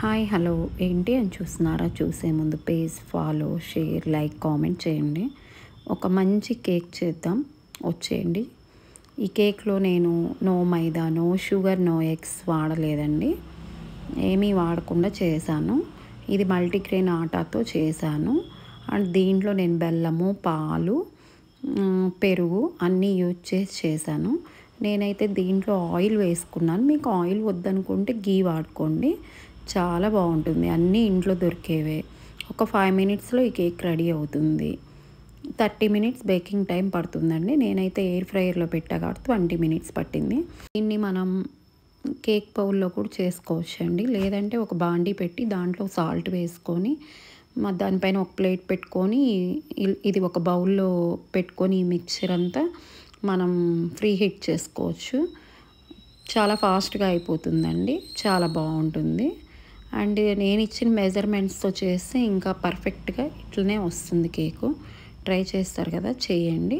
Hi hello ఏంటి అని చూస్తున్నారా? చూసే ముందు page follow, share, like, comment చేయండి. ఒక మంచి కేక్ చేద్దాం, వచ్చేయండి. ఈ కేక్లో నేను నో మైదా, నో షుగర్, నో ఎగ్స్ వాడలేదండి. ఏమీ వాడకుండా చేశాను. ఇది మల్టీగ్రెయిన్ ఆటాతో చేశాను. అండ్ దీంట్లో నేను బెల్లము, పాలు, పెరుగు అన్నీ యూజ్ చేసి చేశాను. నేనైతే దీంట్లో ఆయిల్ వేసుకున్నాను. మీకు ఆయిల్ వద్దనుకుంటే గీ వాడుకోండి, చాలా బాగుంటుంది. అన్నీ ఇంట్లో దొరికేవే. ఒక 5 మినిట్స్లో ఈ కేక్ రెడీ అవుతుంది. 30 మినిట్స్ బేకింగ్ టైం పడుతుందండి. నేనైతే ఎయిర్ ఫ్రైయర్లో పెట్టా కాబట్టి 20 మినిట్స్ పట్టింది. దీన్ని మనం కేక్ బౌల్లో కూడా చేసుకోవచ్చండి. లేదంటే ఒక బాండీ పెట్టి దాంట్లో సాల్ట్ వేసుకొని దానిపైన ఒక ప్లేట్ పెట్టుకొని ఇది ఒక బౌల్లో పెట్టుకొని ఈ మిక్చర్ అంతా మనం ఫ్రీ హీట్ చేసుకోవచ్చు. చాలా ఫాస్ట్గా అయిపోతుందండి, చాలా బాగుంటుంది. అండ్ నేను ఇచ్చిన మెజర్మెంట్స్తో చేస్తే ఇంకా పర్ఫెక్ట్గా ఇట్లనే వస్తుంది కేకు. ట్రై చేస్తారు కదా, చేయండి.